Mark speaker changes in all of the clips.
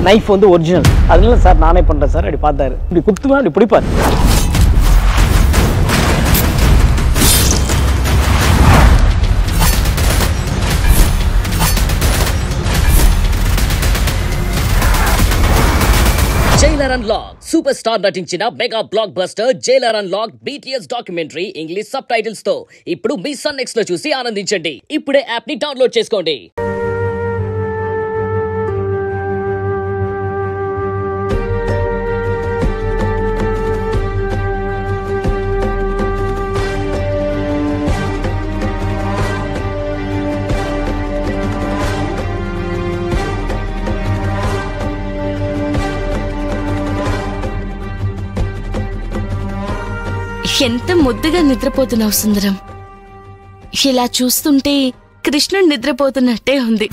Speaker 1: Knife வந்து original. அதனால sir நானே பண்ணுறேன் சார். அப்படி பார்த்தாரு, இப்படி குத்துவேன், அப்படி பிடிப்பார்.
Speaker 2: జైలర్ అన్లాక్ సూపర్ స్టార్ నటించిన mega block buster Jailer unlock BTS documentary English sub titles తో ఇప్పుడు మీ సన్ నెక్స్ట్ లో చూసి ఆనందించండి. ఇప్పుడే యాప్ ని డౌన్లోడ్ చేసుకోండి.
Speaker 3: ఎంత ముద్దుగా నిద్రపోతున్నావు సుందరం. ఇలా చూస్తుంటే కృష్ణుడు నిద్రపోతున్నట్టే ఉంది.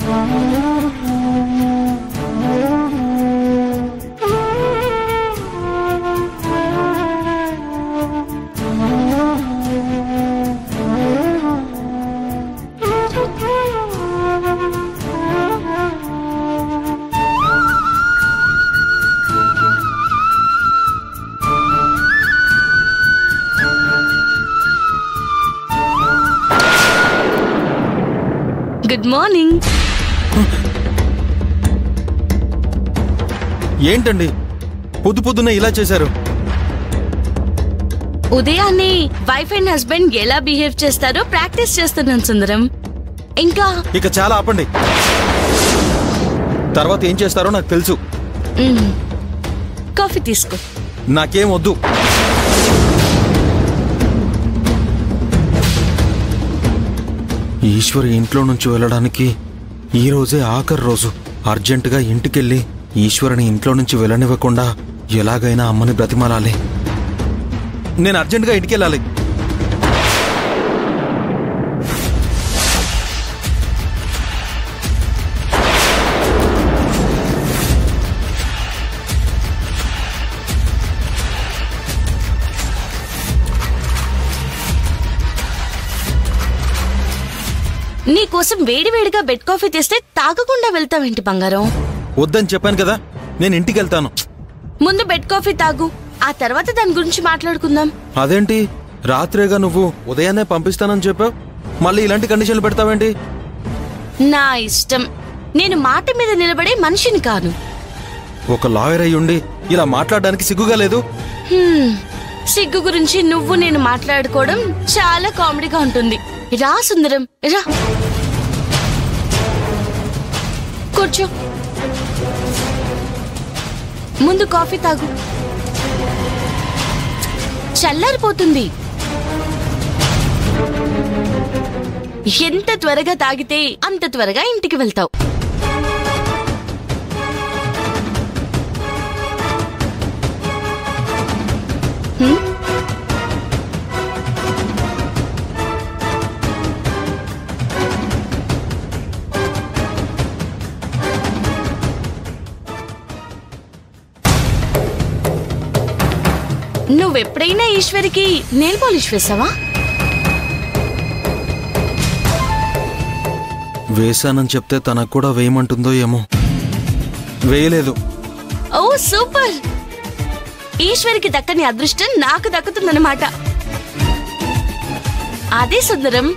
Speaker 3: Good morning.
Speaker 4: ఏంటండి పొద్దున్నే ఇలా చేశారు?
Speaker 3: ఉదయాన్నే వైఫ్ అండ్ హస్బెండ్ ఎలా బిహేవ్ చేస్తారో ప్రాక్టీస్ చేస్తున్నాను సుందరం. ఇంకా
Speaker 4: ఇక చాలా ఆపండి. తర్వాత ఏం చేస్తారో నాకు తెలుసు.
Speaker 3: కాఫీ తీసుకో.
Speaker 4: నాకేం వద్దు. ఈశ్వరి ఇంట్లో నుంచి వెళ్ళడానికి ఈ రోజే ఆఖరి రోజు. అర్జెంటుగా ఇంటికెళ్ళి ఈశ్వరిని ఇంట్లో నుంచి వెళ్ళనివ్వకుండా ఎలాగైనా అమ్మని బ్రతిమాలాలి. నేను అర్జెంటుగా ఇంటికెళ్ళాలి.
Speaker 3: నీకోసం వేడివేడిగా బెడ్ కాఫీ తెస్తే తాగకుండా వెళ్తావేంటి బంగారం?
Speaker 4: వద్దని చెప్పాను కదా, నేను ఇంటికి వెళ్తాను.
Speaker 3: ముందు బెడ్ కాఫీ తాగు, ఆ తర్వాత దాని గురించి మాట్లాడుకుందాం.
Speaker 4: అదేంటి, రాత్రేగా నువ్వు ఉదయాన్నే పంపిస్తానని చెప్పావు, మళ్ళీ ఇలాంటి కండిషన్లు పెడతావేంటి?
Speaker 3: నా ఇష్టం. నేను మాట మీద నిలబడే మనిషిని కాను.
Speaker 4: ఒక లాయర్ అయి ఉండి ఇలా మాట్లాడడానికి సిగ్గుగా లేదు?
Speaker 3: సిగ్గు గురించి నువ్వు నేను మాట్లాడుకోవడం చాలా కామెడీగా ఉంటుంది. రా సుందరం, రా కూర్చో. ముందు కాఫీ తాగు, చల్లారిపోతుంది. ఎంత త్వరగా తాగితే అంత త్వరగా ఇంటికి వెళ్తావు. నువ్వెప్పుడైనా ఈశ్వరికి నెయిల్ పాలిష్ వేసావా?
Speaker 4: వేశానని చెప్తే తనకు కూడా వేయమంటుందో ఏమో. వేయలేదు.
Speaker 3: ఓ సూపర్. ఈశ్వరికి దక్కని అదృష్టం నాకు దక్కుతుందన్నమాట. అదే సుందరం,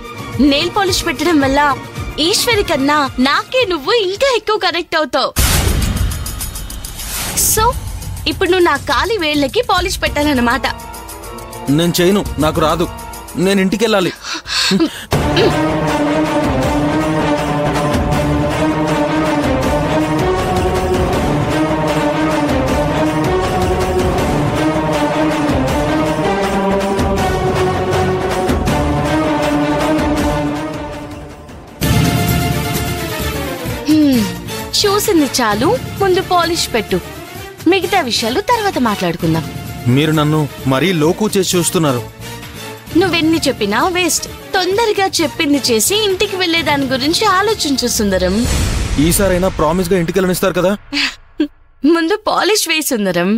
Speaker 3: నెయిల్ పాలిష్ పెట్టడం వల్ల ఈశ్వరి కన్నా నాకే నువ్వు ఇంకా ఎక్కువ కనెక్ట్ అవుతావు. సో ఇప్పుడు నువ్వు నా కాలి వేళ్ళకి పాలిష్ పెట్టాలన్నమాట.
Speaker 4: నేను చేయను, నాకు రాదు. నేను ఇంటికి వెళ్ళాలి.
Speaker 3: చూసింది చాలు, ముందు పాలిష్ పెట్టు. మిగతా విషయాలు తర్వాత మాట్లాడుకుందాం.
Speaker 4: మీరు నన్ను మరీ లోకు చేసి చూస్తున్నారు.
Speaker 3: నువ్వెన్ని చెప్పినా వేస్ట్. తొందరగా చెప్పింది చేసి ఇంటికి వెళ్లే దాని గురించి ఆలోచించు సుందరం.
Speaker 4: ఈసారైనా ప్రామిస్ గా ఇంటికి వెళ్ళనిస్తారు కదా?
Speaker 3: ముందు పాలిష్ వేయి సుందరం.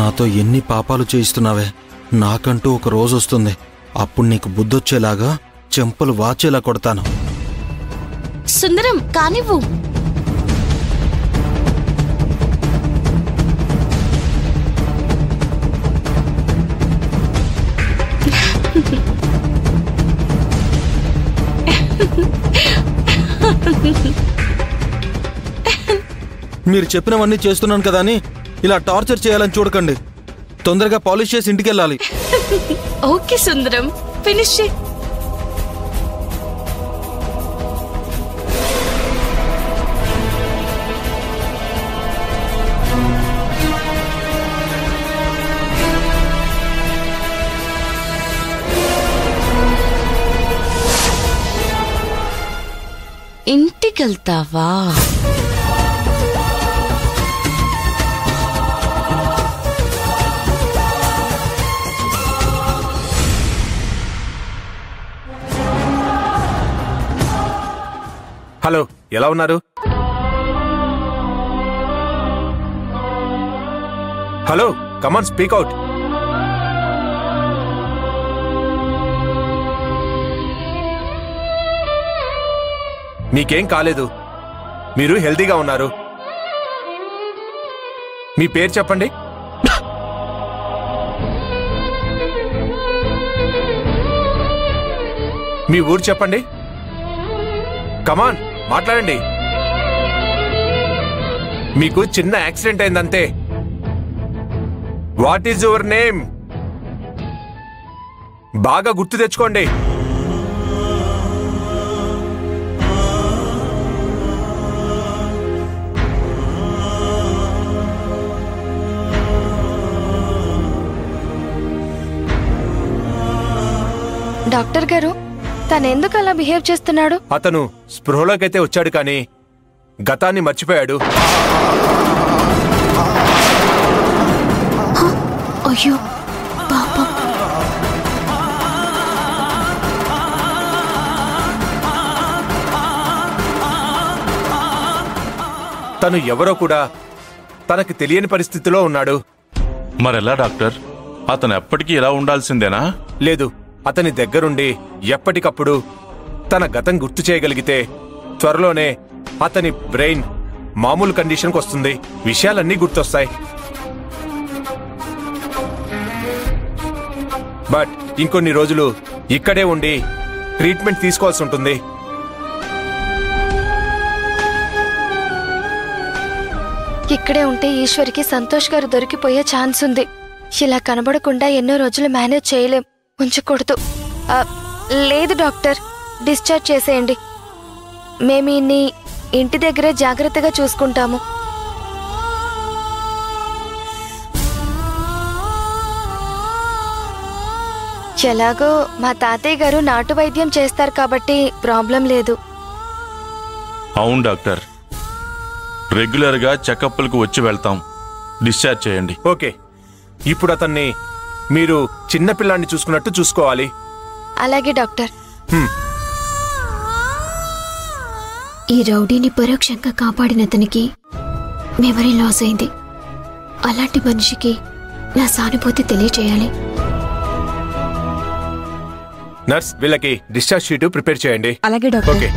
Speaker 4: నాతో ఎన్ని పాపాలు చేయిస్తున్నావే. నాకంటూ ఒక రోజు వస్తుంది. అప్పుడు నీకు బుద్ధొచ్చేలాగా చెంపలు వాచేలా కొడతాను.
Speaker 3: సుందరం కానివ్వు.
Speaker 4: మీరు చెప్పినవన్నీ చేస్తున్నాను కదా అని ఇలా టార్చర్ చేయాలని చూడకండి. తొందరగా పాలిష్ చేసి ఇంటికెళ్ళాలి.
Speaker 3: ఓకే సుందరం, ఫినిష్ చేయి. ఇంటికెళ్తావా?
Speaker 5: హలో, ఎలా ఉన్నారు? Hello, come on speak out. మీకేం కాలేదు, మీరు హెల్తీగా ఉన్నారు. మీ పేరు చెప్పండి. మీ ఊరు చెప్పండి. కమాన్ మాట్లాడండి. మీకు చిన్న యాక్సిడెంట్ అయిందంతే. What is your name? బాగా గుర్తు తెచ్చుకోండి.
Speaker 6: డాక్టర్ గారు, తనెందుకు అలా బిహేవ్ చేస్తున్నాడు?
Speaker 5: అతను స్పృహలోకైతే వచ్చాడు కానీ గతాన్ని మర్చిపోయాడు.
Speaker 6: అయ్యో పాపం.
Speaker 5: తను ఎవరో కూడా తనకి తెలియని పరిస్థితిలో ఉన్నాడు.
Speaker 7: మరెలా డాక్టర్? అతను ఎప్పటికీ ఇలా ఉండాల్సిందేనా?
Speaker 5: లేదు, అతని దగ్గరుండి ఎప్పటికప్పుడు తన గతం గుర్తు చేయగలిగితే త్వరలోనే అతని బ్రెయిన్ మామూలు కండిషన్కి వస్తుంది. విషయాలన్నీ గుర్తొస్తాయి. బట్ ఇంకొన్ని రోజులు ఇక్కడే ఉండి ట్రీట్మెంట్ తీసుకోవాల్సి ఉంటుంది.
Speaker 6: ఇక్కడే ఉంటే ఈశ్వరికి సంతోష్ గారు దొరికిపోయే ఛాన్స్ ఉంది. ఇలా కనబడకుండా ఎన్నో రోజులు మేనేజ్ చేయలేం. ఉంచకూడదు. లేదు డాక్టర్, డిశ్చార్జ్ చేసేయండి. మేము ఇన్ని ఇంటి దగ్గరే జాగ్రత్తగా చూసుకుంటాము. ఎలాగో మా తాతయ్య గారు నాటు వైద్యం చేస్తారు కాబట్టి ప్రాబ్లం లేదు.
Speaker 7: అవును డాక్టర్, రెగ్యులర్గా చెకప్లకు వచ్చి వెళ్తాం. డిశ్చార్జ్ చేయండి.
Speaker 5: ఓకే, ఇప్పుడు అతన్ని మీరు చిన్నపిల్లాన్ని చూసుకున్నట్టు చూసుకోవాలి.
Speaker 6: అలాగే డాక్టర్.
Speaker 8: ఈ రౌడీని పరోక్షంగా కాపాడినతనికి మెమరీ లాస్ అయింది. అలాంటి మనిషికి నా సానుభూతి తెలియచేయాలి.
Speaker 5: నర్స్, వీళ్ళకి డిశ్చార్జ్ షీట్ ప్రిపేర్ చేయండి.
Speaker 6: అలాగే డాక్టర్.
Speaker 5: ఓకే.